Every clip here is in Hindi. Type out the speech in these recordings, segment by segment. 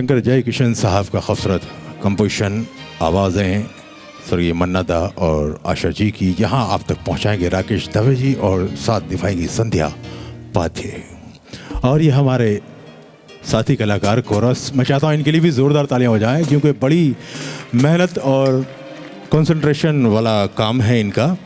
शंकर जय किशन साहब का खूबसूरत कंपोजिशन, आवाज़ें स्वर्गीय मन्ना दा और आशा जी की यहाँ आप तक पहुँचाएंगे राकेश दवे जी और साथ निभाएंगी संध्या पाध्ये। और ये हमारे साथी कलाकार कोरस, मैं चाहता हूँ इनके लिए भी ज़ोरदार तालियां हो जाएं क्योंकि बड़ी मेहनत और कंसंट्रेशन वाला काम है इनका।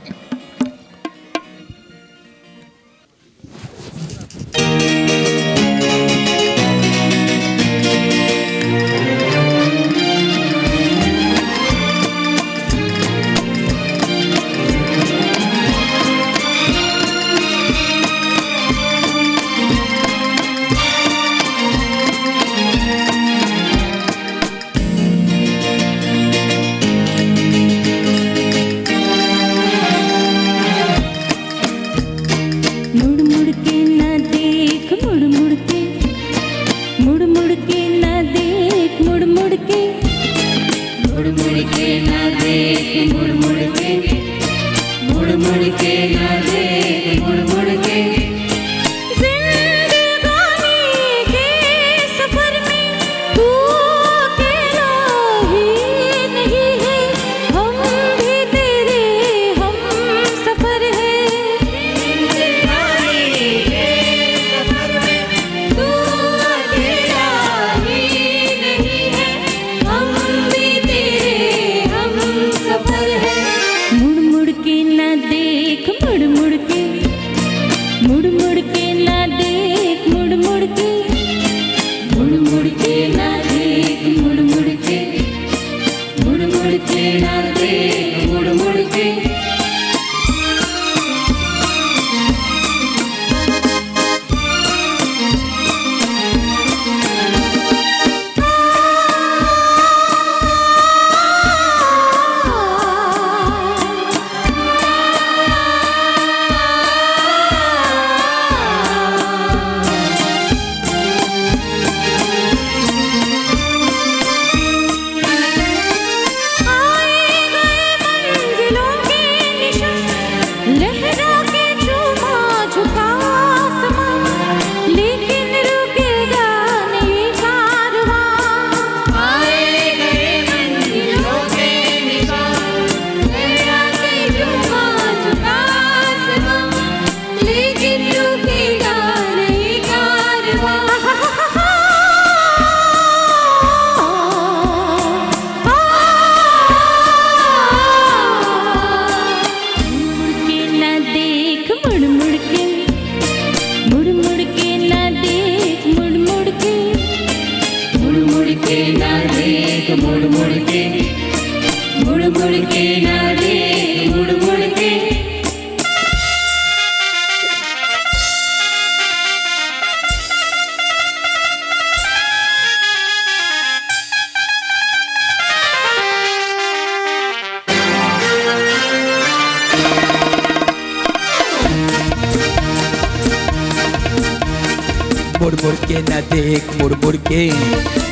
मुड़ मुड़ के न देख, मुड़ मुड़ के,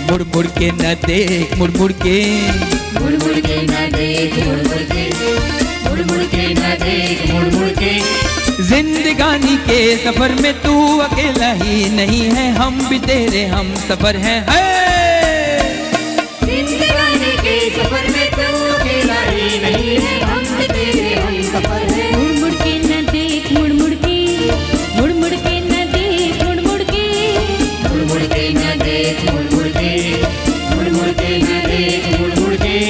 मुड़ मुड़ के न देख, मुड़ मुड़ के, मुड़ मुड़ के न देख, मुड़ मुड़ के, मुड़ मुड़ के न देख, मुड़ मुड़ के। जिंदगानी के सफर में तू अकेला ही नहीं है, हम भी तेरे हम सफर हैं। जिंदगानी के सफर में तू अकेला ही नहीं है, हम भी तेरे हम सफर हैं। मुड़ मुड़ के न देख, मुड़ मुड़ के, मुड़ मुड़ के न देख, मुड़ मुड़ के, मुड़ मुड़ के न देख, मुड़ मुड़ के, मुड़ मुड़ के न देख, मुड़ मुड़ के।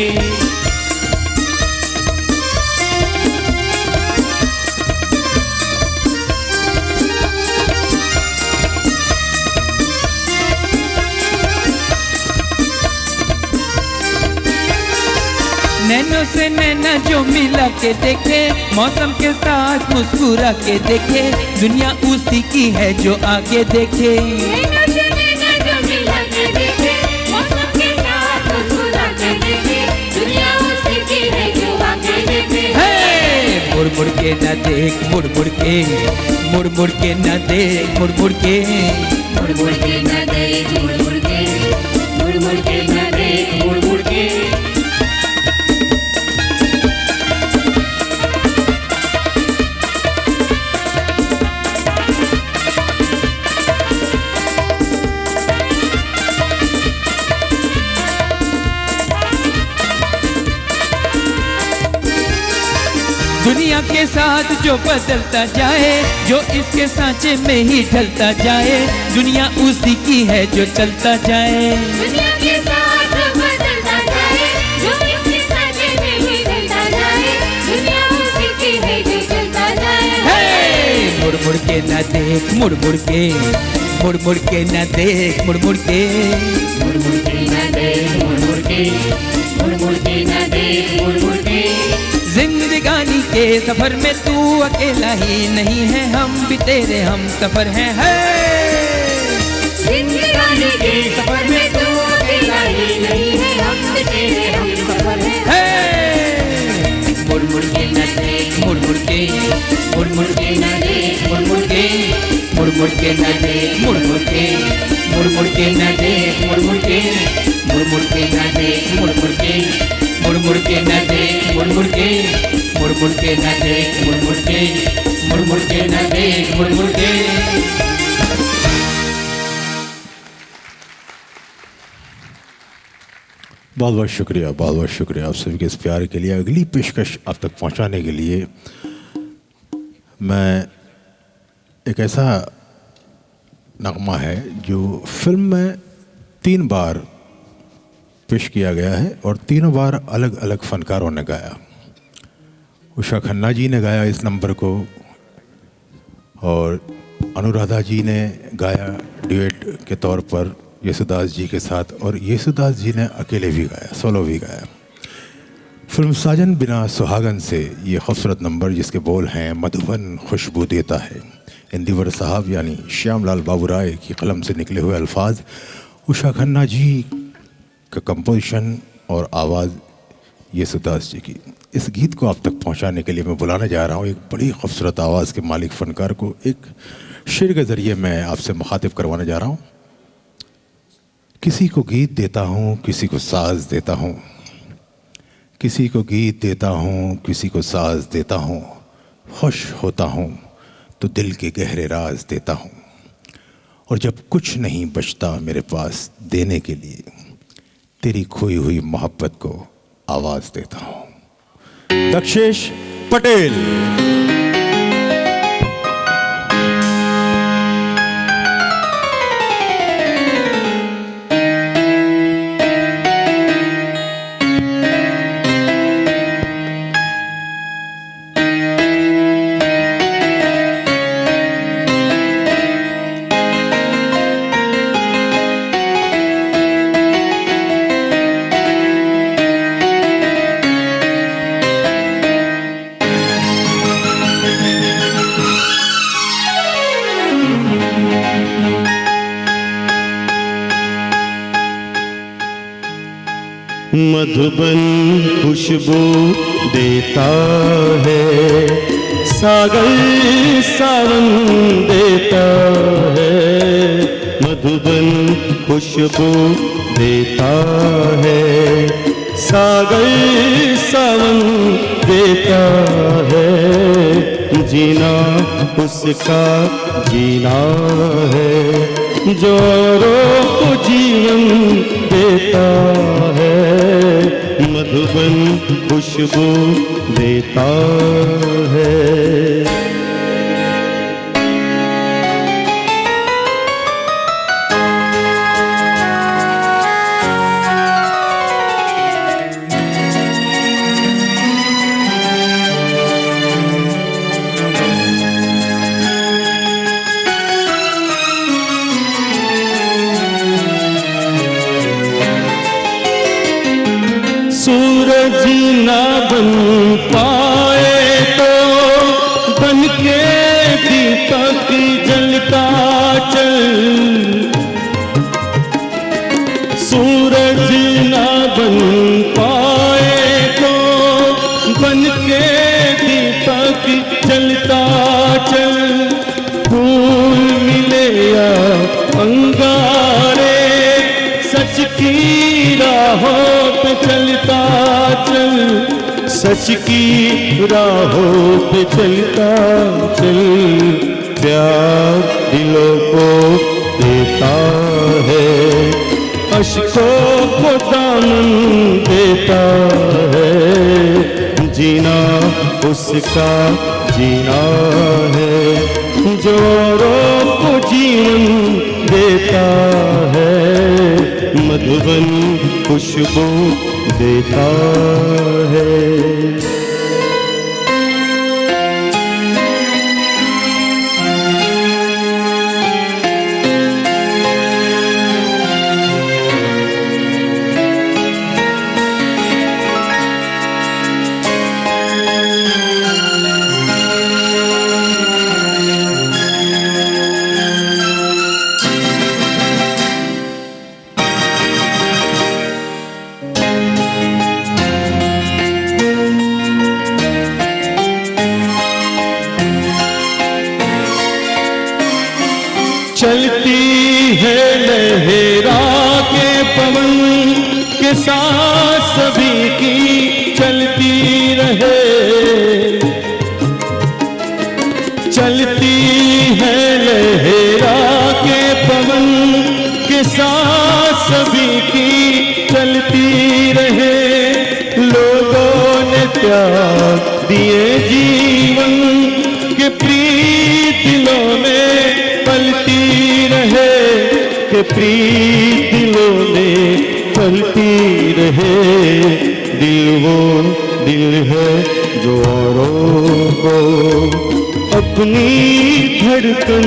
नैनों से नैना जो मिला के देखे, मौसम के साथ मुस्कुरा के देखे, दुनिया उसी की है जो आगे देखे। नैनों से नैना जो मिला के देखे, मौसम के साथ मुस्कुरा के देखे, दुनिया उसी की है जो आगे देखे। मुड़ मुड़ के न देख, मुड़ मुड़ के, मुड़ मुड़ के न देख, मुड़ मुड़ के, मुड़ मुड़ के न देख, मुड़ मुड़ के, मुड़ मुड़ के न देख, मुड़ मुड़ के। दुनिया के साथ जो बदलता जाए, जो इसके सांचे में ही ढलता जाए, दुनिया उसी की है जो चलता जाए। दुनिया के साथ बदलता जाए, जो इसके सांचे में ही ढलता जाए, दुनिया उसी की है जो चलता जाए। हे! मुड़ मुड़ के न देख, मुड़ मुड़ के, मुड़ मुड़ के न देख, मुड़ मुड़ के, मुड़ मुड़ के न देख, मुड़ मुड़ के, मुड़ मुड़ के न देख, मुड़ मुड़ के। जिंदगानी के सफर में तू अकेला ही नहीं है, हम भी तेरे हम सफर हैं। है जिंदगानी के सफर में तू अकेला ही नहीं है, हम भी तेरे हम सफर हैं। मुड़ मुड़ के न देख, मुड़ मुड़ के, मुड़ मुड़ के न देख, मुड़ मुड़ के, मुड़ मुड़ के न देख, मुड़ मुड़ के, मुड़ मुड़ के न देख, मुड़ मुड़ के, मुड़ मुड़ के न देख, मुड़ मुड़ के, मुड़ मुड़ के न देख, मुड़ मुड़ के, मुड़ मुड़ के न देख, मुड़ मुड़ के, मुड़ मुड़ के न देख, मुड़ मुड़ के। बहुत बहुत शुक्रिया, बहुत बहुत शुक्रिया आप सभी के इस प्यार के लिए। अगली पेशकश आप तक पहुंचाने के लिए मैं एक ऐसा नगमा है जो फिल्म में 3 बार पेश किया गया है और तीनों बार अलग अलग फनकारों ने गाया। उषा खन्ना जी ने गाया इस नंबर को और अनुराधा जी ने गाया ड्यूएट के तौर पर येसुदास जी के साथ, और येसुदास जी ने अकेले भी गाया, सोलो भी गाया। फिल्म साजन बिना सुहागन से ये खूबसूरत नंबर जिसके बोल हैं मधुबन खुशबू देता है, इंदिवर साहब यानी श्यामलाल बाबू राय की कलम से निकले हुए अल्फाज, उषा खन्ना जी का कंपोजिशन और आवाज़ येसुदास जी की। इस गीत को आप तक पहुंचाने के लिए मैं बुलाने जा रहा हूं एक बड़ी खूबसूरत आवाज़ के मालिक फ़नकार को। एक शेर के ज़रिए मैं आपसे मुखातिब करवाने जा रहा हूं। किसी को गीत देता हूं, किसी को साज देता हूं, किसी को गीत देता हूं, किसी को साज देता हूं, खुश होता हूं तो दिल के गहरे राज देता हूं, और जब कुछ नहीं बचता मेरे पास देने के लिए, तेरी खोई हुई मोहब्बत को आवाज देता हूं। दक्षेश पटेल। मधुबन खुशबू देता है, सागर सावन देता है। मधुबन खुशबू देता है, सागर सावन देता है। जीना उसका जीना है, जो को जीवन देता है। मधुबन खुशबू देता है। सूरज ना बन पाए तो बन के दीपक जलता चल। सूरज ना बन पाए तो बन के दीपक जलता चल। फूल मिले या अंगारे, सच की राहों पे चलता चल। सच की राहों पे चलता चल। प्यार दिलों को देता है, अश्कों को दामन देता है। जीना उसका जीना है, जो औरों को जीवन देता है, मधुबन खुशबू देता है। चलती है लहरा के पवन के साथ सभी की चलती रहे, चलती है लहरा के पवन के साथ सभी की चलती रहे। लोगों ने त्याग दिए जीवन के प्रीत दिलों में पलती रहे, के प्रीत दिलों में पलती रहे। दिल वो दिल है जो औरों को अपनी धड़कन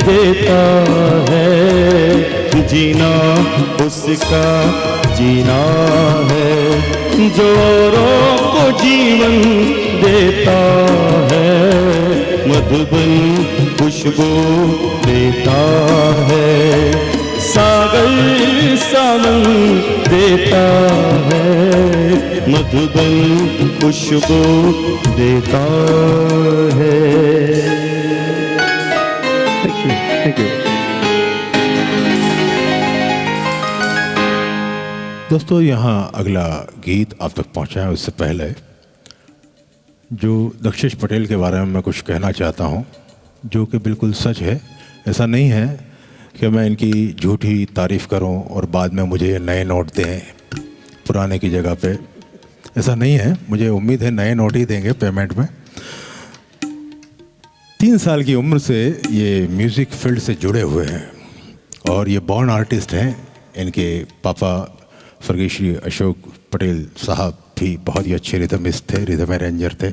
देता है, जीना उसका जीना है, जो औरों को जीवन देता है, मधुबन खुशबू देता है, सागर सावन देता है, मधुबन खुशबू देता है। Thank you. दोस्तों, यहाँ अगला गीत आप तक पहुँचा है, उससे पहले जो दक्षेश पटेल के बारे में मैं कुछ कहना चाहता हूँ, जो कि बिल्कुल सच है। ऐसा नहीं है कि मैं इनकी झूठी तारीफ़ करूं और बाद में मुझे नए नोट दें पुराने की जगह पे। ऐसा नहीं है, मुझे उम्मीद है नए नोट ही देंगे पेमेंट में। 3 साल की उम्र से ये म्यूज़िक फील्ड से जुड़े हुए हैं और ये बॉर्न आर्टिस्ट हैं। इनके पापा स्वर्गीय श्री अशोक पटेल साहब भी बहुत ही अच्छे रिदमिस्ट थे, रिदम अरेंजर थे।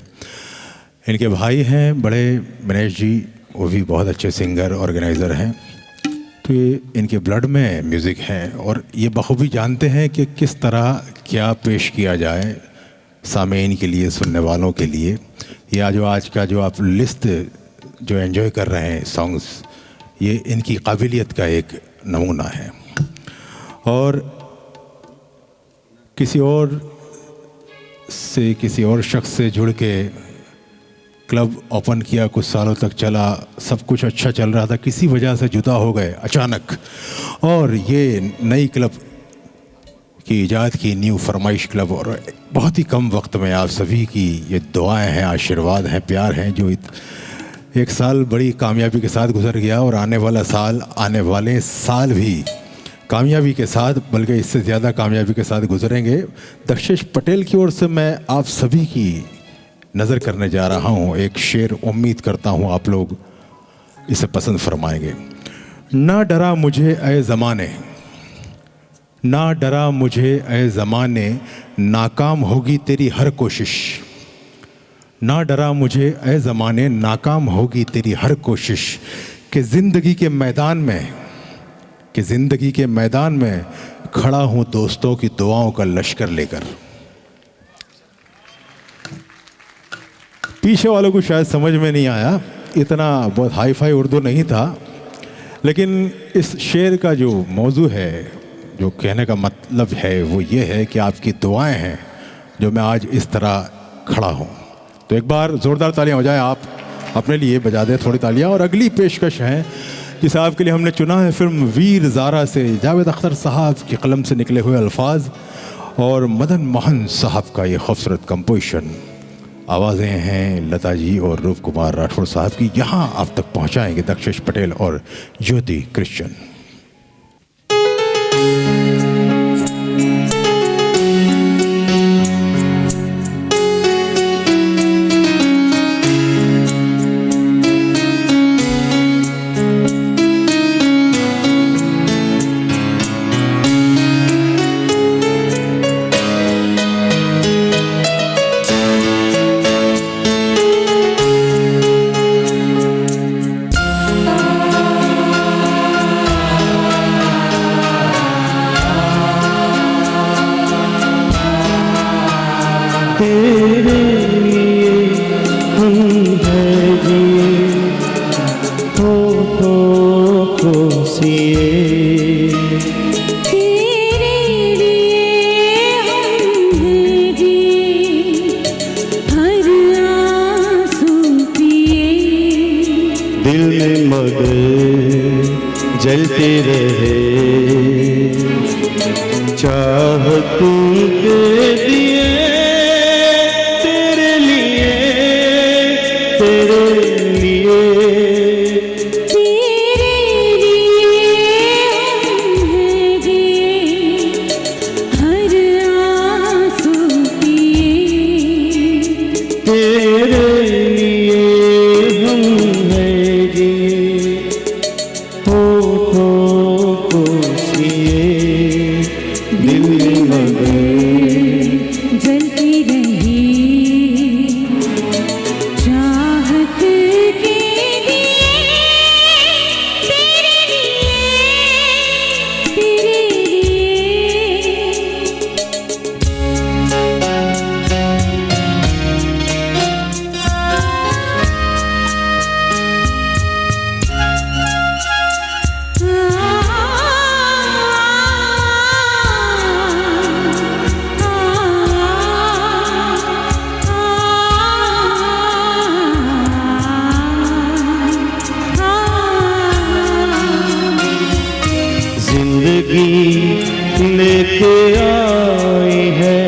इनके भाई हैं बड़े मनीष जी, वो भी बहुत अच्छे सिंगर ऑर्गेनाइज़र हैं। तो ये इनके ब्लड में म्यूज़िक है और ये बखूबी जानते हैं कि किस तरह क्या पेश किया जाए सामीन के लिए, सुनने वालों के लिए। या जो आज का जो आप लिस्ट जो एंजॉय कर रहे हैं सॉन्ग्स, ये इनकी काबिलियत का एक नमूना है। और किसी और शख्स से जुड़ के क्लब ओपन किया, कुछ सालों तक चला, सब कुछ अच्छा चल रहा था, किसी वजह से जुदा हो गए अचानक। और ये नई क्लब की इजाद की, न्यू फरमाइश क्लब, और बहुत ही कम वक्त में आप सभी की ये दुआएं हैं, आशीर्वाद हैं, प्यार हैं, जो एक साल बड़ी कामयाबी के साथ गुजर गया और आने वाले साल भी कामयाबी के साथ, बल्कि इससे ज़्यादा कामयाबी के साथ गुजरेंगे। दक्षेश पटेल की ओर से मैं आप सभी की नज़र करने जा रहा हूँ एक शेर, उम्मीद करता हूँ आप लोग इसे पसंद फरमाएंगे। ना डरा मुझे ए ज़माने, ना डरा मुझे ए ज़माने, नाकाम होगी तेरी हर कोशिश। ना डरा मुझे ए ज़माने, नाकाम होगी तेरी हर कोशिश। कि ज़िंदगी के मैदान में खड़ा हूँ दोस्तों की दुआओं का लश्कर लेकर। पीछे वालों को शायद समझ में नहीं आया, इतना बहुत हाई फाई उर्दू नहीं था, लेकिन इस शेर का जो मौजू है, जो कहने का मतलब है, वो ये है कि आपकी दुआएं हैं जो मैं आज इस तरह खड़ा हूँ। तो एक बार ज़ोरदार तालियां हो जाए, आप अपने लिए बजा दें थोड़ी तालियां। और अगली पेशकश है जिस आपके लिए हमने चुना है फिल्म वीर ज़ारा से जावेद अख्तर साहब की कलम से निकले हुए अल्फाज और मदन मोहन साहब का ये खूबसूरत कंपोजिशन। आवाज़ें हैं लता जी और रूप कुमार राठौड़ साहब की। यहाँ आप तक पहुँचाएंगे दक्षेश पटेल और ज्योति क्रिश्चियन। तेरे लिए हम हैं जिए होठों को सिए तेरे लिए हम हैं जिए हर आंसू पिए दिल में मगर जलते रहे चाहत के दिए तेरे लिए तेरे लिए तेरे लिए हम हैं जिए हर आंसू पिए तेरे लिए हम हैं जिए होठों को सिए दिल में मगर जलती रही चाहत के दिए तेरे लिए जिंदगी लेके आई है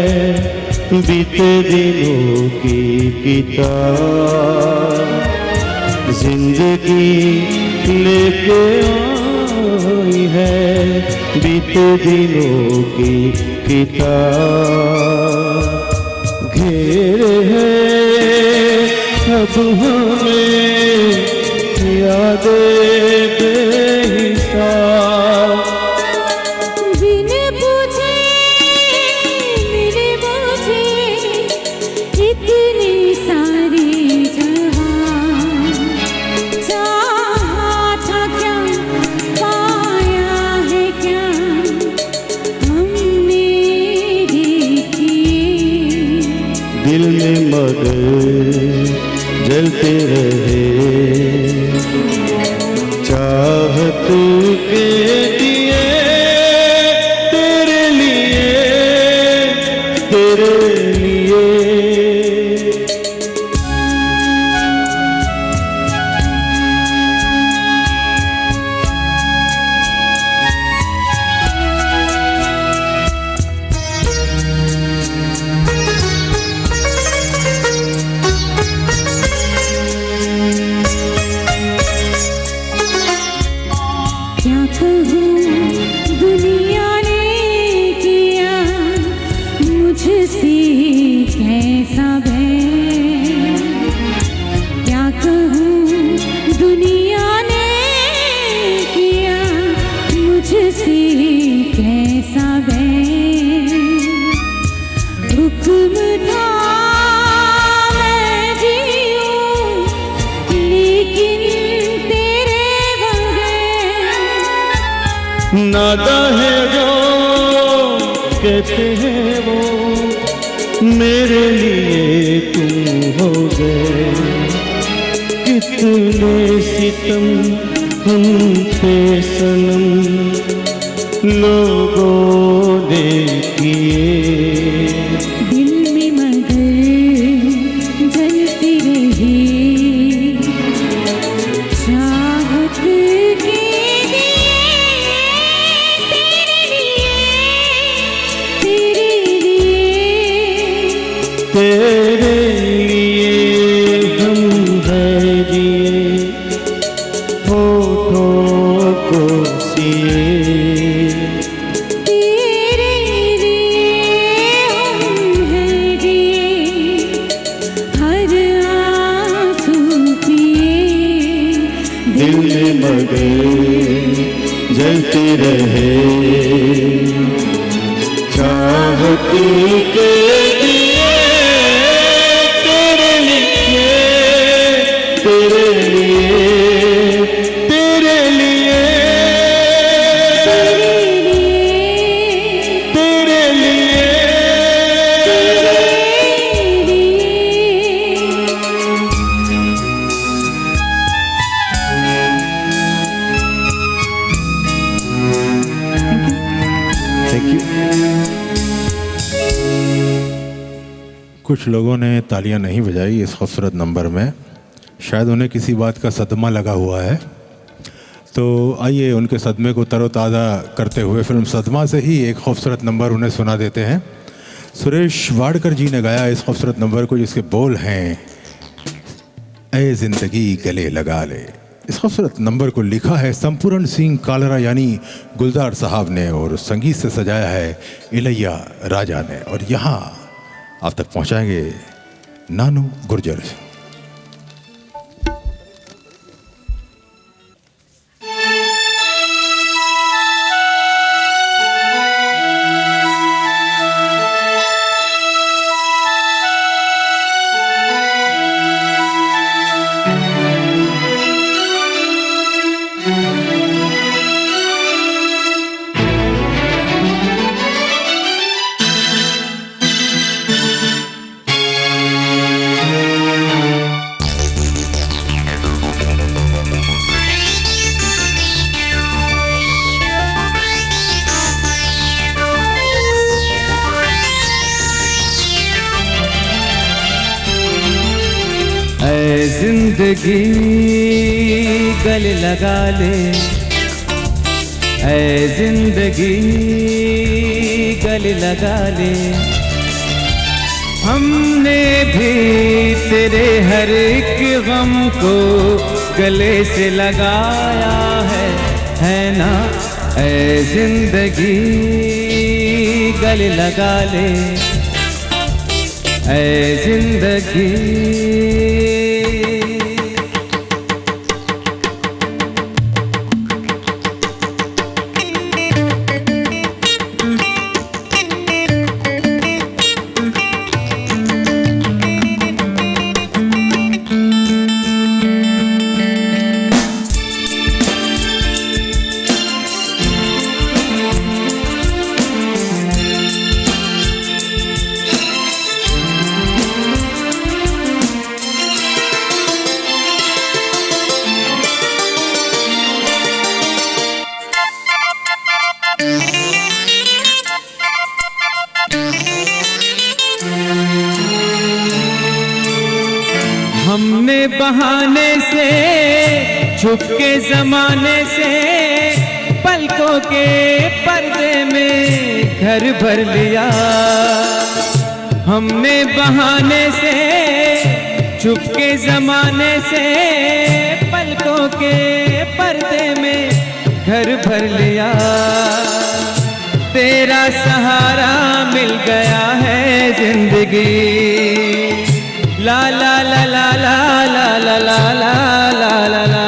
बीते दिनों की किताब जिंदगी लेके आई है बीते दिनों की किताब घेरे है अब हमें यादें बेहिसाब बिन पूछे मिले मुझे इतनी सारी जहां चाहा था क्या पाया है क्या हमने देखी दिल में मगर जलते रहे चाहत के दिए तेरे लिए तेरे लिए क्या कहूँ दुनिया ने किया मुझसे कैसा बैर क्या कहूँ दुनिया ने किया मुझसे कैसा बैर हुक्म था मैं जीऊँ लेकिन तेरे बगैर नादा है जो कहते हैं वो मेरे लिए तुम हो गए कितने सितम हम पे सनम लोगों ने किए दिल में मगर जलती रही चाहत के दिए तेरे लिए तेरे लिए हम हैं जिए होठों को सिए तेरे लिए हम हैं जिए हर आंसू पिए दिल में मगर जलते रहे चाहत के दिए तेरे लिए तेरे लिए तेरे लिए तेरे लिए कुछ लोगों ने तालियां नहीं बजाई इस खूबसूरत नंबर में, शायद उन्हें किसी बात का सदमा लगा हुआ है। तो आइए उनके सदमे को तरोताज़ा करते हुए फिल्म सदमा से ही एक खूबसूरत नंबर उन्हें सुना देते हैं। सुरेश वाडकर जी ने गाया इस खूबसूरत नंबर को, जिसके बोल हैं ऐ ज़िंदगी गले लगा ले। इस खूबसूरत नंबर को लिखा है संपूर्ण सिंह कालरा यानी गुलजार साहब ने, और संगीत से सजाया है इलैया राजा ने। और यहाँ आप तक पहुँचाएंगे नानू गुर्जर। जिंदगी गले लगा ले, ऐ जिंदगी गले लगा ले। हमने भी तेरे हर एक गम को गले से लगाया है ना। ऐ जिंदगी गले लगा ले, ऐ जिंदगी। हमने बहाने से छुप के जमाने से पलकों के पर्दे में घर भर लिया। हमने बहाने से छुप के जमाने से पलकों के पर्दे में घर भर लिया। तेरा सहारा मिल गया है जिंदगी, ला ला ला ला ला ला ला ला ला ला ला।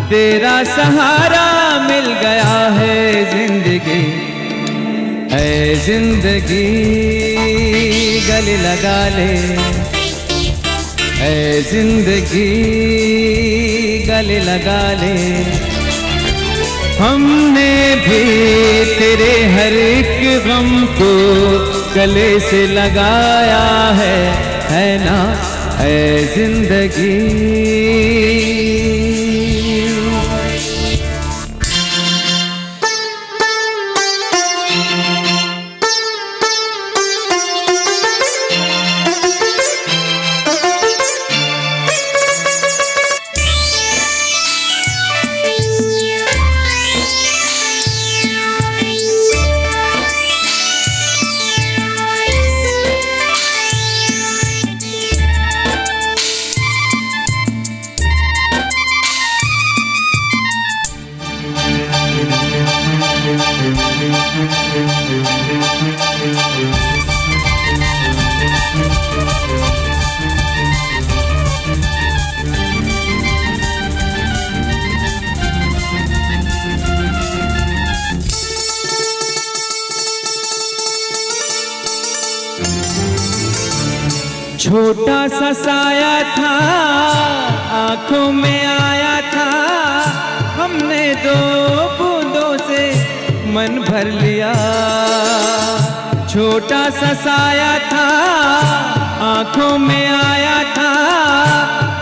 तेरा सहारा मिल गया है जिंदगी, ऐ जिंदगी गले लगा ले, ऐ जिंदगी गले लगा ले। हमने भी तेरे हर एक गम को गले से लगाया है ना। ऐ जिंदगी छोटा सा साया था आंखों में आया था, हमने दो बूंदों से मन भर लिया। छोटा सा साया था आंखों में आया था,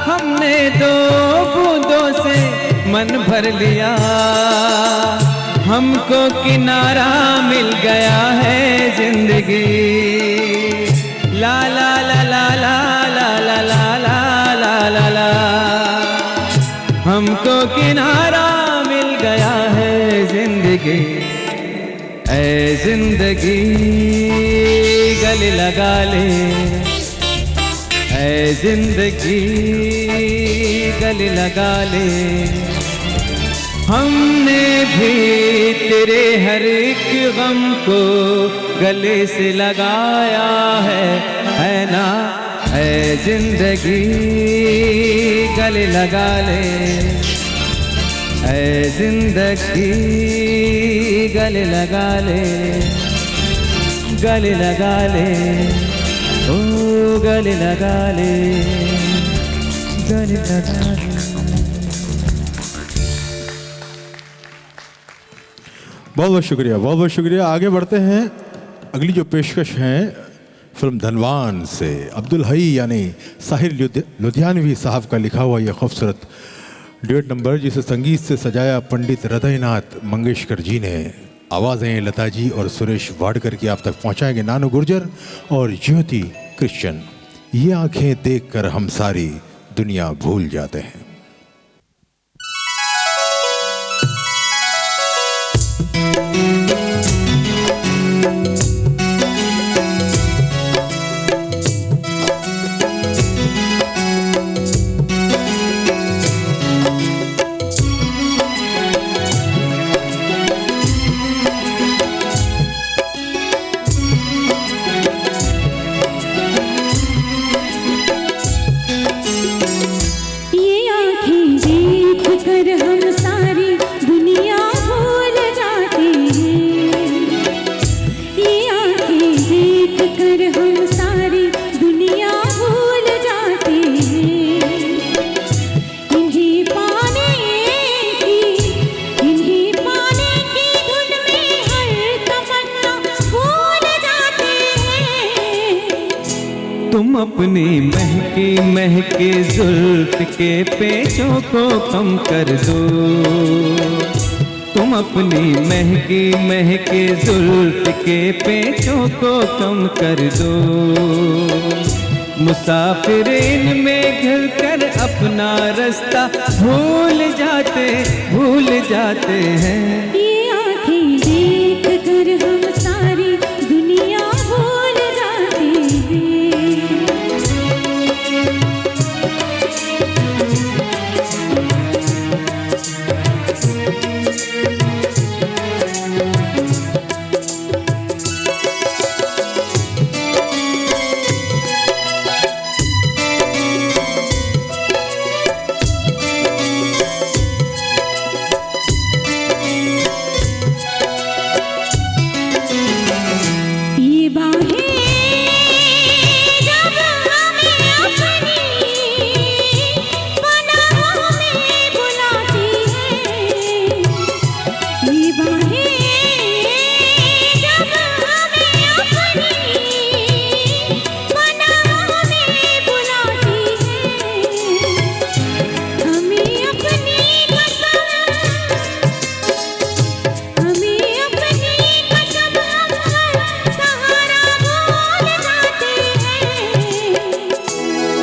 हमने दो बूंदों से मन भर लिया। हमको किनारा मिल गया है जिंदगी, गले लगा ले, ऐ जिंदगी गले लगा ले। हमने भी तेरे हर एक गम को गले से लगाया है ना, ऐ जिंदगी गले लगा ले, ऐ जिंदगी गले लगा ले, गले लगा ले, ओ गले लगा ले, गले लगा ले। बहुत बहुत शुक्रिया, बहुत बहुत शुक्रिया। आगे बढ़ते हैं। अगली जो पेशकश है फिल्म धनवान से अब्दुल हई यानी साहिर लुधियानवी साहब का लिखा हुआ यह खूबसूरत ड्यूट नंबर, जिसे संगीत से सजाया पंडित हृदयनाथ मंगेशकर जी ने। आवाज़ें लता जी और सुरेश वाडकर की आप तक पहुंचाएंगे नानू गुर्जर और ज्योति क्रिश्चियन। ये आंखें देखकर हम सारी दुनिया भूल जाते हैं। तुम अपनी महके महके जुल्फ के पेचों को कम कर दो, तुम अपनी महके महके जुल्फ के पेचों को कम कर दो। मुसाफिर इनमें घिर कर अपना रास्ता भूल जाते हैं। ये आँखें देख कर हम सारी दुनिया भूल जाते हैं।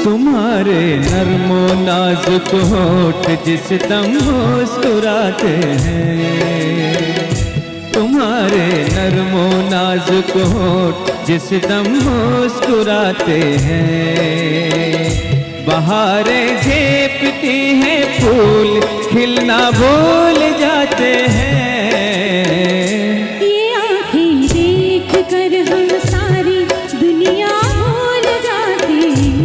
तुम्हारे नर्मो नाजुक होठ जिस दम मुस्कुराते हैं, तुम्हारे नर्मो नाजुक होठ जिस दम मुस्कुराते हैं। बहारें झेपती हैं फूल खिलना भूल जाते हैं। ये आँखें देख कर हम सारी दुनिया भूल जाते हैं।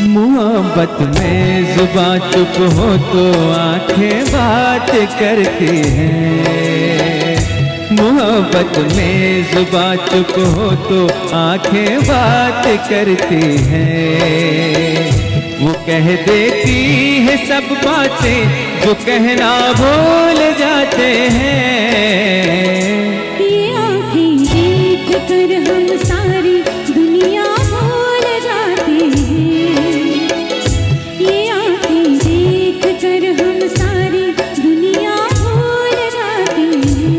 मोहब्बत में जुबां चुप हो तो आंखें बात करती हैं। मोहब्बत में जुबां चुप हो तो आंखें बात करती हैं। वो कह देती है सब बातें जो कहना भूल जाते हैं। ये आँखें देख कर हम सारी दुनिया भूल जाते हैं। ये आँखें देख कर हम सारी दुनिया भूल जाते हैं।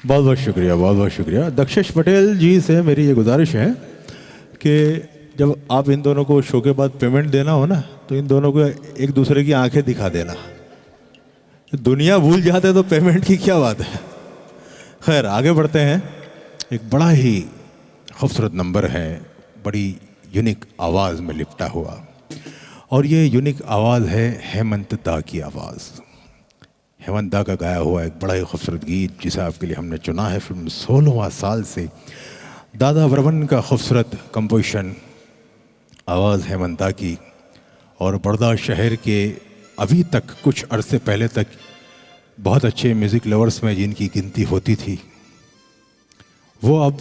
बहुत बहुत शुक्रिया, बहुत बहुत शुक्रिया। दक्षेश पटेल जी से मेरी ये गुजारिश है कि जब आप इन दोनों को शो के बाद पेमेंट देना हो ना, तो इन दोनों को एक दूसरे की आंखें दिखा देना। दुनिया भूल जाते तो पेमेंट की क्या बात है। खैर आगे बढ़ते हैं। एक बड़ा ही खूबसूरत नंबर है, बड़ी यूनिक आवाज़ में लिपटा हुआ, और ये यूनिक आवाज़ है हेमंत दा की आवाज़। हेमंत दा का गाया हुआ एक बड़ा ही खूबसूरत गीत जिसे आपके लिए हमने चुना है फिल्म 16वां साल से। दादा वर्मन का खूबसूरत कंपोजिशन, आवाज़ हेमंत दा की। और बड़ौदा शहर के अभी तक कुछ अरसे पहले तक बहुत अच्छे म्यूज़िक लवर्स में जिनकी गिनती होती थी, वो अब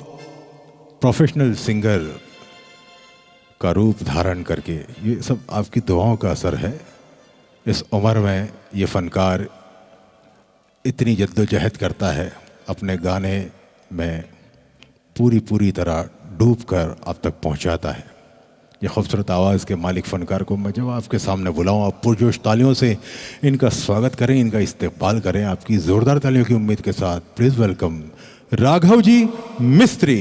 प्रोफेशनल सिंगर का रूप धारण करके, ये सब आपकी दुआओं का असर है। इस उम्र में ये फ़नकार इतनी जद्दोजहद करता है, अपने गाने में पूरी तरह डूब कर आप तक पहुंचाता है। ये खूबसूरत आवाज़ के मालिक फ़नकार को मैं जब आपके सामने बुलाऊं, आप पुरजोश तालियों से इनका स्वागत करें, इनका इस्तकबाल करें। आपकी ज़ोरदार तालियों की उम्मीद के साथ प्लीज़ वेलकम राघव जी मिस्त्री।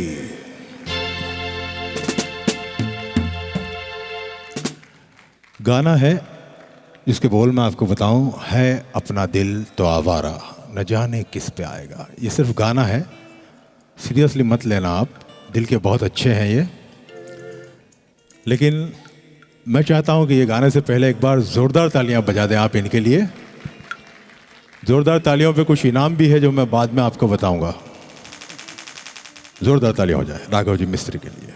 गाना है जिसके बोल मैं आपको बताऊं, है अपना दिल तो आवारा न जाने किस पे आएगा। ये सिर्फ गाना है, सीरियसली मत लेना आप, दिल के बहुत अच्छे हैं ये। लेकिन मैं चाहता हूं कि ये गाने से पहले एक बार ज़ोरदार तालियां बजा दें आप इनके लिए। ज़ोरदार तालियों पे कुछ इनाम भी है जो मैं बाद में आपको बताऊंगा। ज़ोरदार तालियां हो जाए राघव जी मिस्त्री के लिए।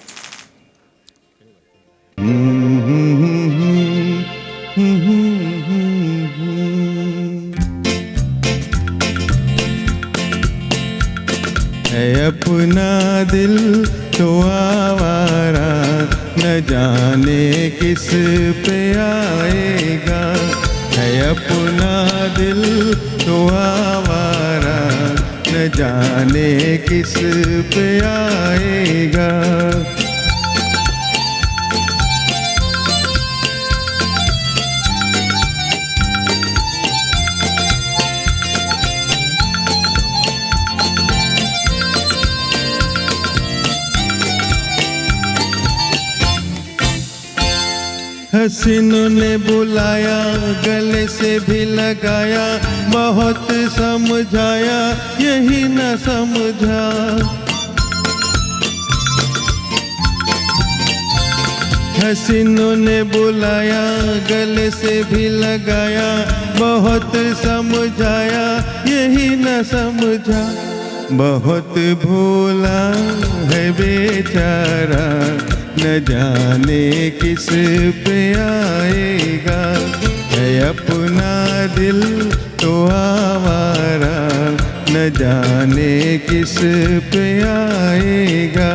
है अपना दिल तो आवारा न जाने किस पे आएगा। है अपना दिल तो आवारा न जाने किस पे आएगा। हसीनों ने बुलाया, गले से भी लगाया, बहुत समझाया यही न समझा। हसीनों ने बुलाया, गले से भी लगाया, बहुत समझाया यही न समझा। बहुत भोला है बेचारा न जाने किस पे आएगा। है अपना दिल तो आवारा न जाने किस पे आएगा।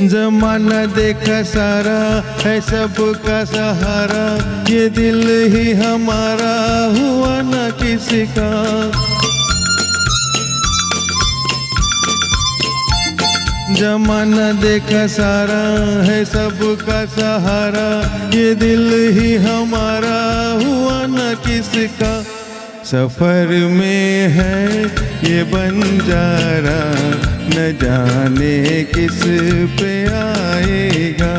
जमाना देखा सारा है सबका सहारा, ये दिल ही हमारा हुआ न किसी का। जमाना देखा सारा है सबका सहारा, ये दिल ही हमारा हुआ न किसका। सफर में है ये बंजारा न जाने किस पे आएगा।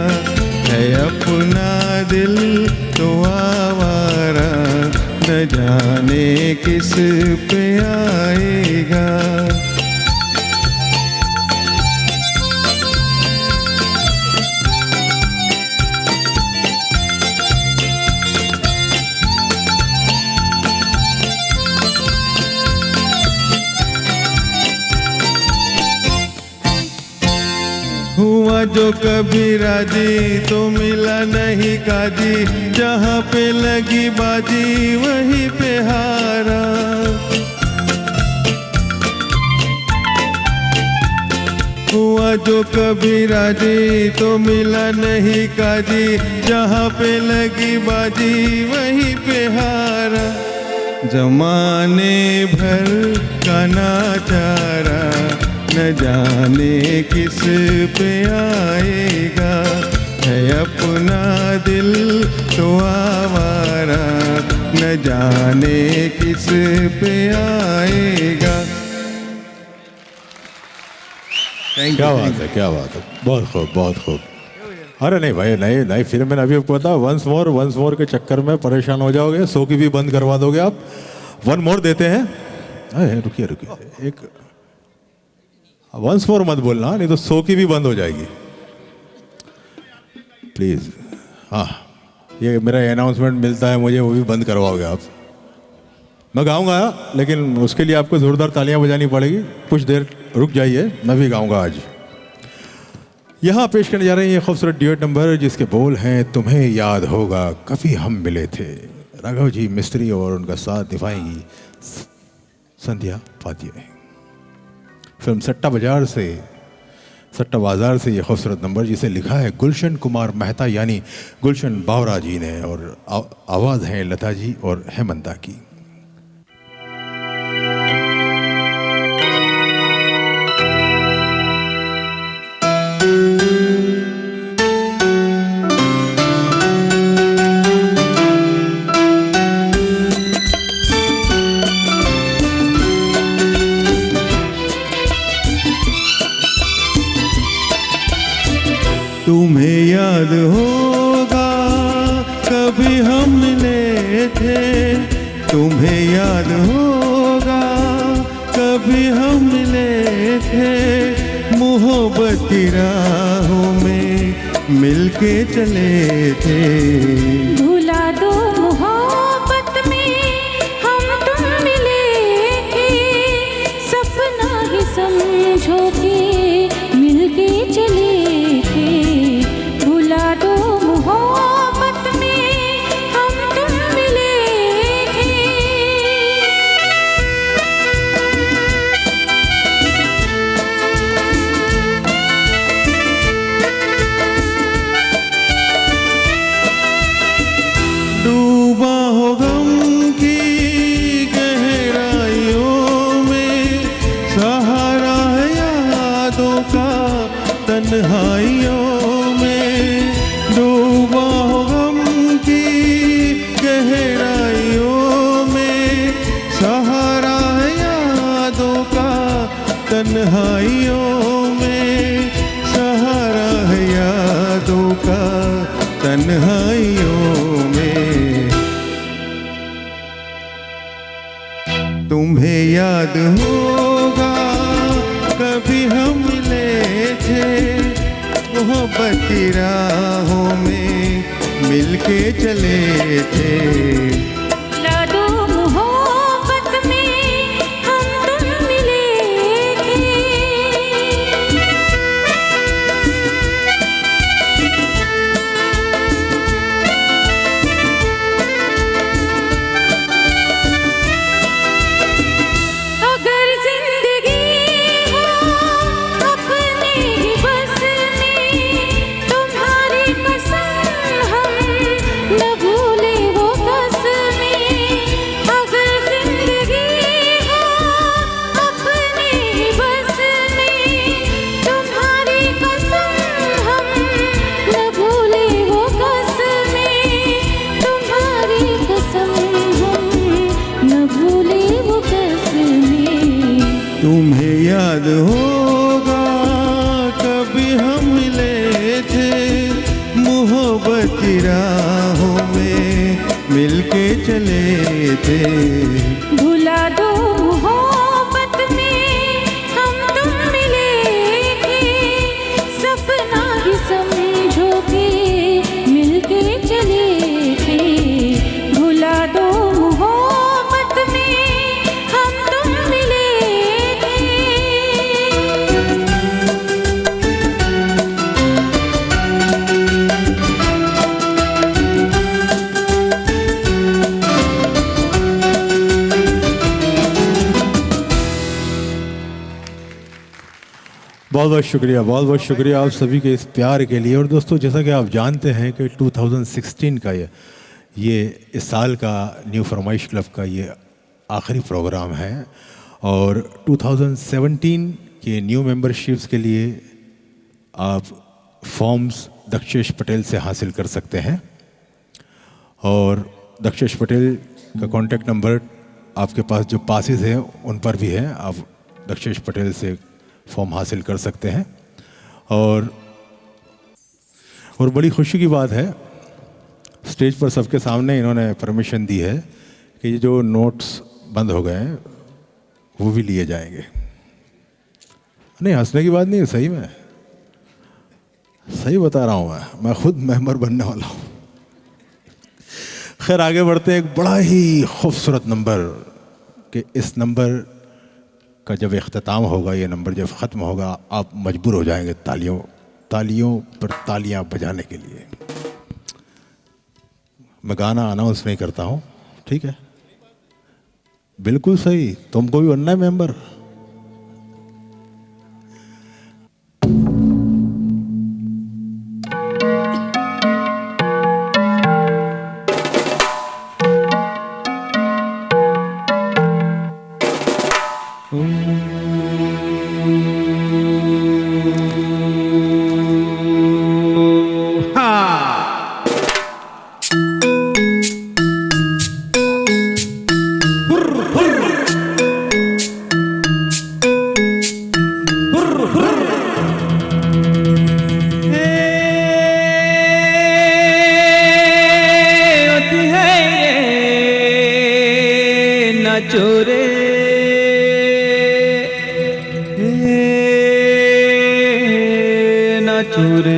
है अपना दिल तो आवारा न जाने किस पे आएगा। हुआ जो कभी राजी तो मिला नहीं काजी, जहाँ पे लगी बाजी वहीं पे हारा। हुआ जो कभी राजी तो मिला नहीं काजी, जहाँ पे लगी बाजी वहीं पे हारा। जमाने भर का नाचारा न जाने किस पे आएगा। है अपना दिल तो आवारा न जाने किस पे आएगा। क्या बात है, क्या बात है, बहुत खूब, बहुत खूब। अरे नहीं भाई, नई नई फिल्म में अभी आपको पता, वंस मोर के चक्कर में परेशान हो जाओगे, सो की भी बंद करवा दोगे आप। वन मोर देते हैं। अरे रुकिए रुकिए, एक वंस मोर मत बोलना, नहीं तो सो की भी बंद हो जाएगी प्लीज। हाँ, ये मेरा अनाउंसमेंट मिलता है मुझे, वो भी बंद करवाओगे आप। मैं गाऊंगा लेकिन उसके लिए आपको जोरदार तालियां बजानी पड़ेगी। कुछ देर रुक जाइए, मैं भी गाऊंगा आज। यहाँ पेश करने जा रहे हैं ये खूबसूरत ड्यूएट नंबर जिसके बोल हैं तुम्हें याद होगा कभी हम मिले थे। राघव जी मिस्त्री और उनका साथ निभाएंगी संध्या पातिया। फिल्म सट्टा बाजार से ये खूबसूरत नंबर जिसे लिखा है गुलशन कुमार मेहता यानी गुलशन बावरा जी ने, और आवाज़ है लता जी और हेमंता की। तुम्हें याद होगा कभी हम मिले थे। तुम्हें याद होगा कभी हम मिले थे। मोहब्बत की राहों में मिलके चले थे। भुला दो मोहब्बत में हम तुम मिले थे। सपना ही समझो के मिलके चले थे। भुला दो मोहब्बत में हम तुम मिले थे। डूबा हो गम की गहराइयों में, सहारा है यादों का तन्हाइयों में। डूबा हो गम की गहराइयों में, सहारा है यादों का तन्हाइयों में। सहारा है यादों का तन्हाइयों में। तुम्हें याद होगा कभी हम मिले थे। मोहब्बत की राहों में मिलके चले थे। भुला दो मोहब्बत में हम तुम मिले थे। अगर जिंदगी हो अपने ही बस में, तुम्हारी कसम हम न भूले वो कसमें। अगर जिंदगी हो अपने ही बस में, तुम्हारी कसम हम न भूले वो कसमें। तुम्हारी कसम हम न भूले वो कसमें। तुम्हें याद होगा कभी हम मिले थे। मोहब्बत की राहों में मिलके चले चले थे। भुला दो मोहब्बत में हम तुम मिले थे, सपना ही समझो के मिलके चले थे। भुला दो मोहब्बत में हम तुम मिले थे। बहुत बहुत शुक्रिया आप सभी के इस प्यार के लिए। और दोस्तों, जैसा कि आप जानते हैं कि 2016 का ये इस साल का न्यू फरमाइश क्लब का ये आखिरी प्रोग्राम है, और 2017 के न्यू मेंबरशिप्स के लिए आप फॉर्म्स दक्षेश पटेल से हासिल कर सकते हैं। और दक्षेश पटेल का कॉन्टैक्ट नंबर आपके पास जो पासेस हैं उन पर भी है, आप दक्षेश पटेल से फॉर्म हासिल कर सकते हैं। और बड़ी खुशी की बात है, स्टेज पर सबके सामने इन्होंने परमिशन दी है कि ये जो नोट्स बंद हो गए हैं वो भी लिए जाएंगे। नहीं, हंसने की बात नहीं है, सही में सही बता रहा हूँ। मैं खुद मेंबर बनने वाला हूँ। खैर, आगे बढ़ते हैं। एक बड़ा ही खूबसूरत नंबर कि इस नंबर का जब इख्तिताम होगा, ये नंबर जब ख़त्म होगा, आप मजबूर हो जाएंगे तालियों पर तालियां बजाने के लिए। मैं गाना अनाउंस नहीं करता हूँ, ठीक है? बिल्कुल सही, तुमको भी बनना है मेंबर। चोरे ना चोरे।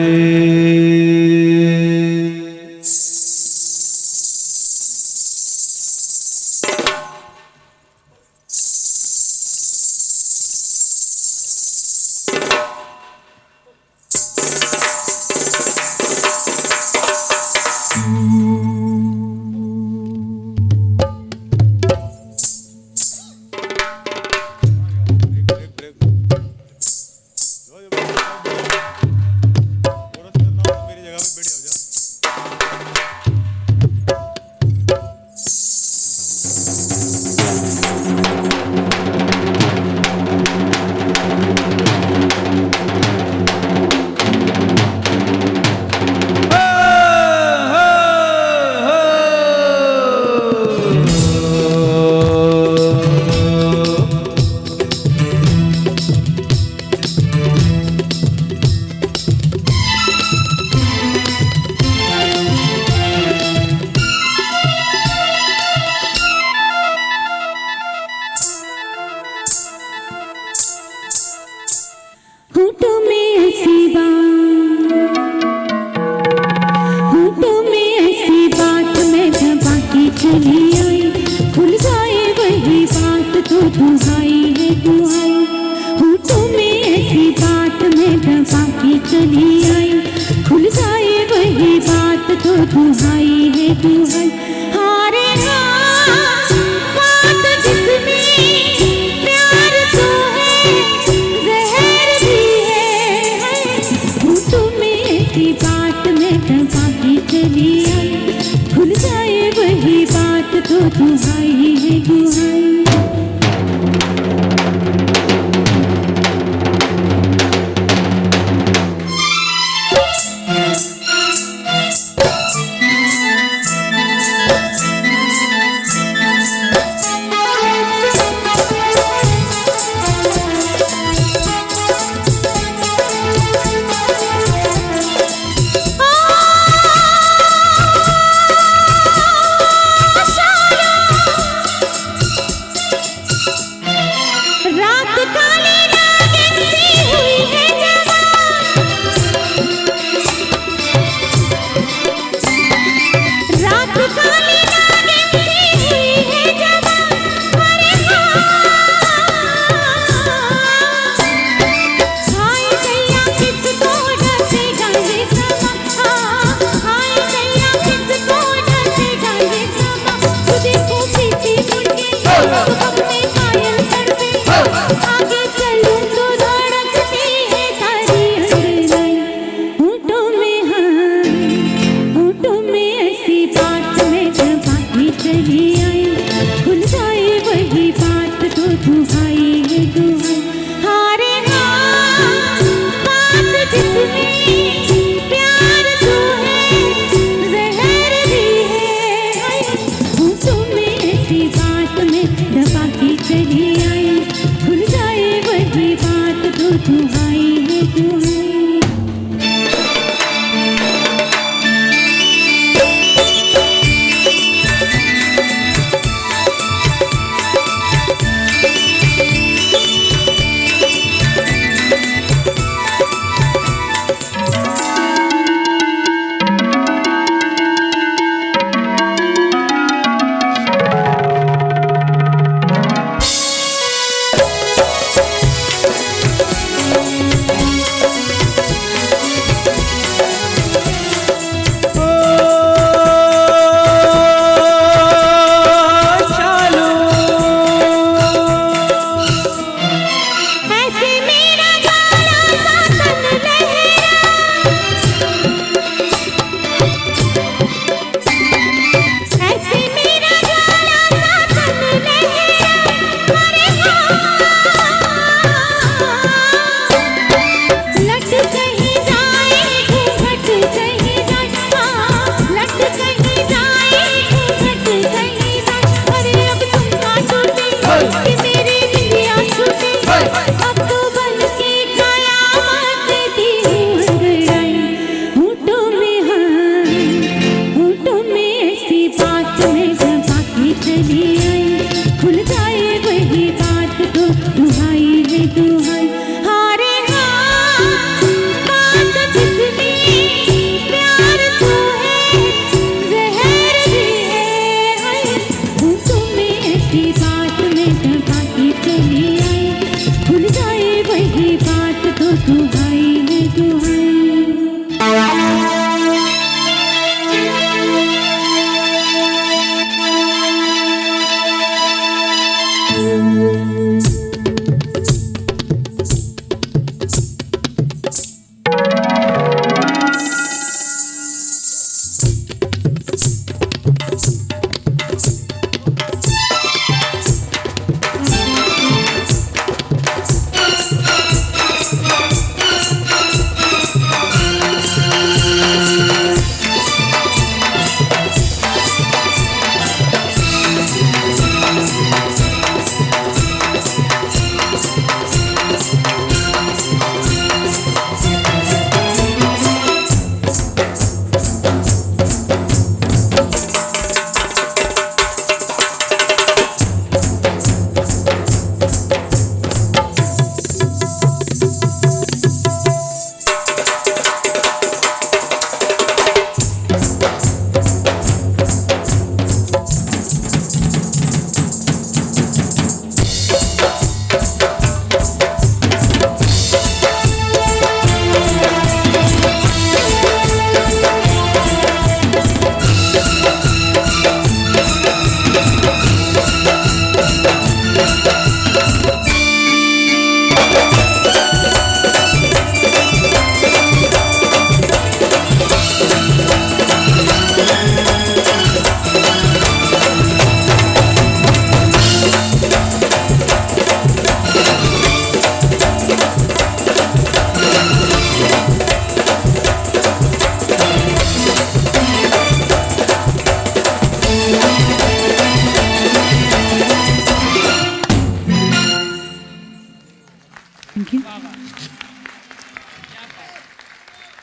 Thank you.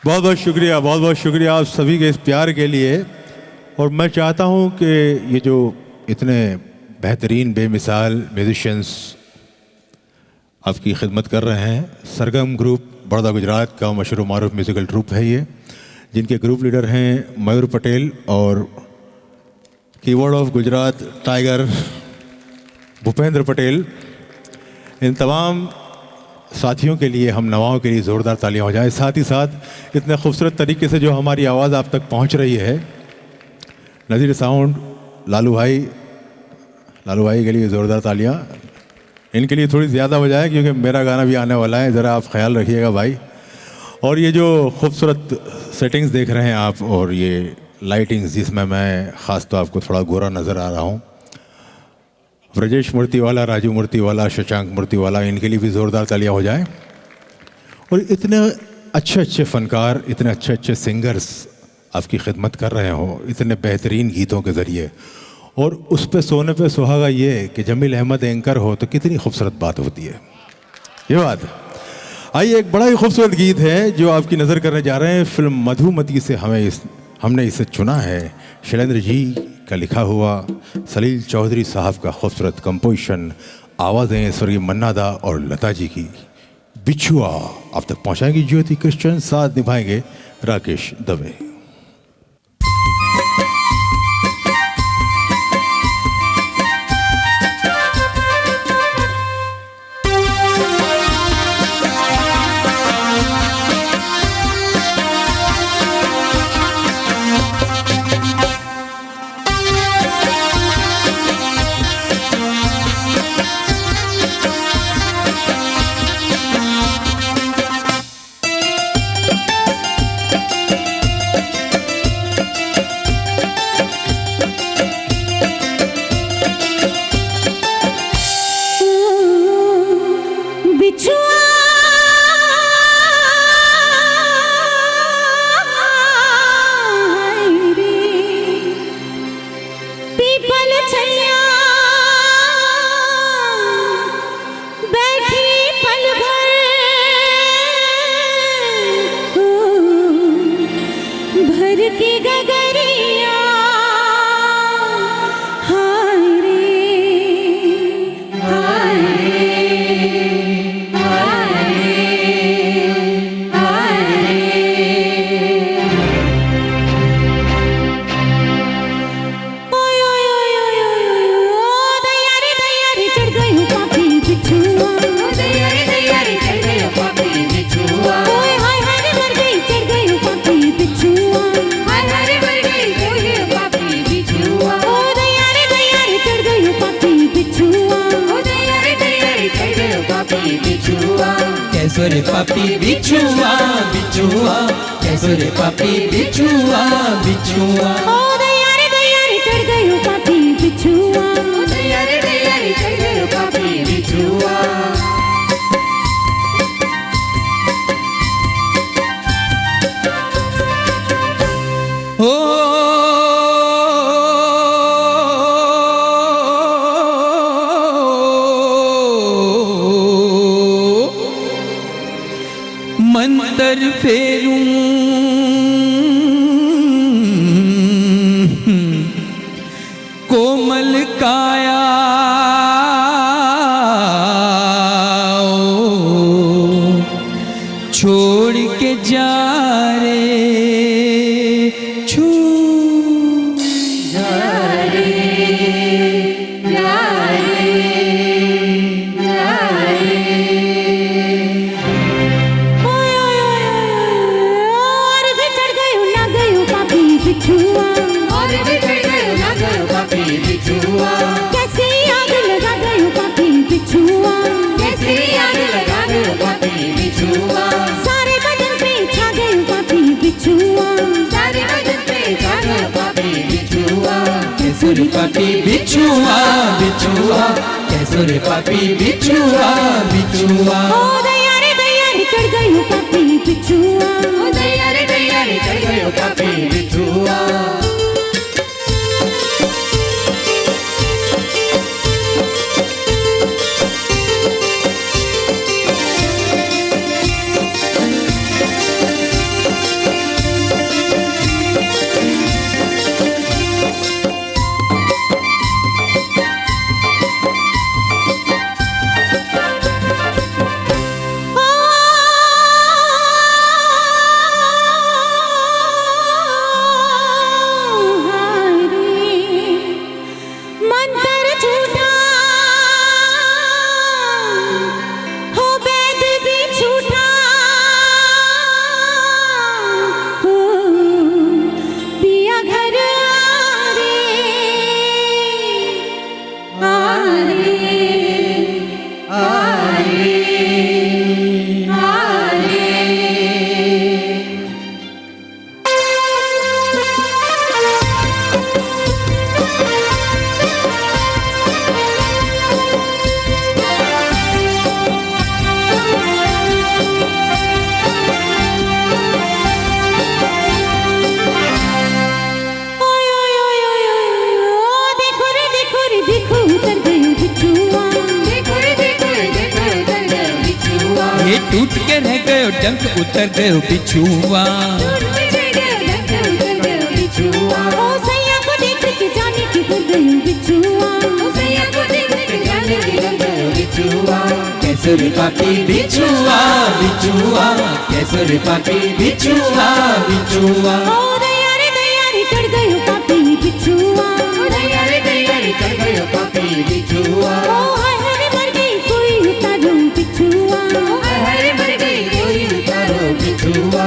बहुत बहुत शुक्रिया आप सभी के इस प्यार के लिए। और मैं चाहता हूं कि ये जो इतने बेहतरीन बेमिसाल म्यूजिशियंस आपकी खिदमत कर रहे हैं, सरगम ग्रुप बड़ौदा गुजरात का मशहूर मारूफ म्यूज़िकल ट्रूप है ये, जिनके ग्रुप लीडर हैं मयूर पटेल और keyboard of Gujarat tiger Bhupendra Patel. इन तमाम साथियों के लिए, हम नवाओं के लिए ज़ोरदार तालियां हो जाए। साथ ही साथ इतने खूबसूरत तरीके से जो हमारी आवाज़ आप तक पहुंच रही है, नज़ीर साउंड लालू भाई के लिए ज़ोरदार तालियां। इनके लिए थोड़ी ज़्यादा हो जाए क्योंकि मेरा गाना भी आने वाला है, ज़रा आप ख्याल रखिएगा भाई। और ये जो खूबसूरत सेटिंग्स देख रहे हैं आप, और ये लाइटिंग्स जिसमें मैं ख़ास तो आपको थोड़ा गोरा नज़र आ रहा हूँ, ब्रजेश मूर्तिवाला, राजू मूर्तिवाला, शशांक मूर्तिवाला, इनके लिए भी ज़ोरदार तालियां हो जाए। और इतने अच्छे फनकार, इतने अच्छे सिंगर्स आपकी खिदमत कर रहे हो इतने बेहतरीन गीतों के ज़रिए, और उस पे सोने पे सुहागा ये कि जमील अहमद एंकर हो तो कितनी खूबसूरत बात होती है ये बात। आइए, एक बड़ा ही खूबसूरत गीत है जो आपकी नज़र करने जा रहे हैं। फिल्म मधुमती से हमने इसे चुना है। शैलेंद्र जी का लिखा हुआ, सलील चौधरी साहब का खूबसूरत कंपोजिशन, आवाज़ें स्वर्गीय मन्ना दा और लता जी की। बिछुआ आप तक पहुँचाएंगी ज्योति क्रिश्चियन, साथ निभाएंगे राकेश दवे। कैसो रे पापी बिछुआ बिछुआ, कैसो रे पापी बिछुआ बिछुआ। ओ दया रे चढ़ गयो पापी बिछुआ, ओ दया रे चढ़ गयो पापी बिछुआ। मंतर फेरूं कोमल काया, छोड़ के जा रे छू जा रे जा रे जा रे। और भी चढ़ गयो ना गयो पापी बिछुआ, और भी चढ़ गयो ना गयो पापी बिछुआ। कैसे आग लगा गयो पापी बिछुआ, कैसे आग लगा गयो पापी बिछुआ। सारे बदन पे छा गयो पापी बिछुआ, सारे बदन पे छा गयो पापी बिछुआ। कैसो रे पापी बिछुआ बिछुआ, कैसो रे पापी बिछुआ बिछुआ। ओ दया रे चढ़ गयो पापी बिछुआ, ओ दया रे चढ़ गयो पापी बिछुआ। टूट के रह गए डंक उतर गए बिछुआ। ओ सैया को देख के जाने किधर गई बिछुआ। कैसे रे पापी बिछुआ बिछुआ, कैसे रे पापी बिछुआ बिछुआ। ओ दया रे चढ़ गयो पापी बिछुआ। दया रे चढ़ गयो पापी बिछुआ। ओ हाय रे मर गई कोई उतारो बिछुआ। हाय मर गई कोई उतारो बिछुआ।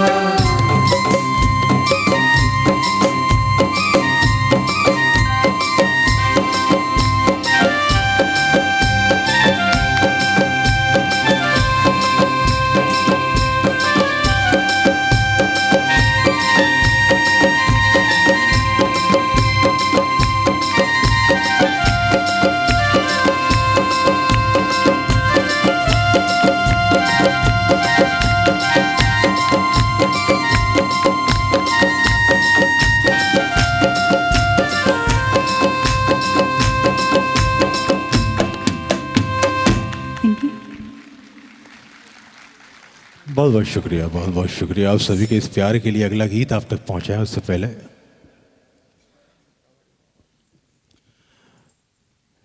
बहुत बहुत शुक्रिया, बहुत बहुत शुक्रिया आप सभी के इस प्यार के लिए। अगला गीत आप तक पहुंचा है उससे पहले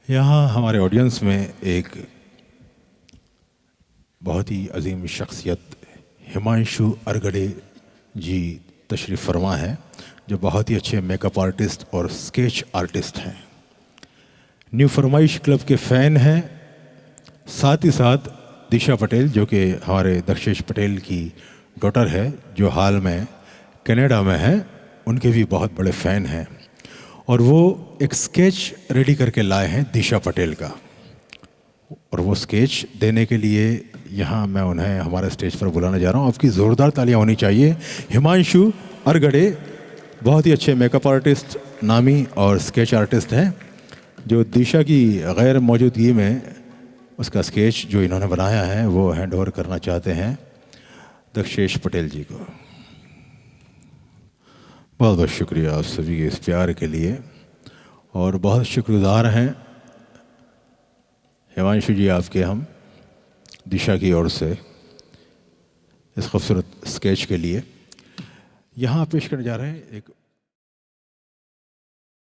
यहाँ हमारे ऑडियंस में एक बहुत ही अजीम शख्सियत हिमांशु अरगड़े जी तशरीफ़ फरमा है, जो बहुत ही अच्छे मेकअप आर्टिस्ट और स्केच आर्टिस्ट हैं। न्यू फरमाइश क्लब के फ़ैन हैं, साथ ही साथ दिशा पटेल जो कि हमारे दक्षेश पटेल की डॉटर है, जो हाल में कनाडा में है, उनके भी बहुत बड़े फ़ैन हैं। और वो एक स्केच रेडी करके लाए हैं दिशा पटेल का, और वो स्केच देने के लिए यहाँ मैं उन्हें हमारे स्टेज पर बुलाने जा रहा हूँ। आपकी ज़ोरदार तालियाँ होनी चाहिए। हिमांशु अरगड़े बहुत ही अच्छे मेकअप आर्टिस्ट, नामी और स्केच आर्टिस्ट हैं, जो दिशा की गैर मौजूदगी में उसका स्केच जो इन्होंने बनाया है वो हैंड ओवर करना चाहते हैं दक्षेश पटेल जी को। बहुत बहुत शुक्रिया आप सभी के इस प्यार के लिए, और बहुत शुक्रगुजार हैं हिमांशु जी आपके हम दिशा की ओर से इस खूबसूरत स्केच के लिए। यहाँ पेश करने जा रहे हैं एक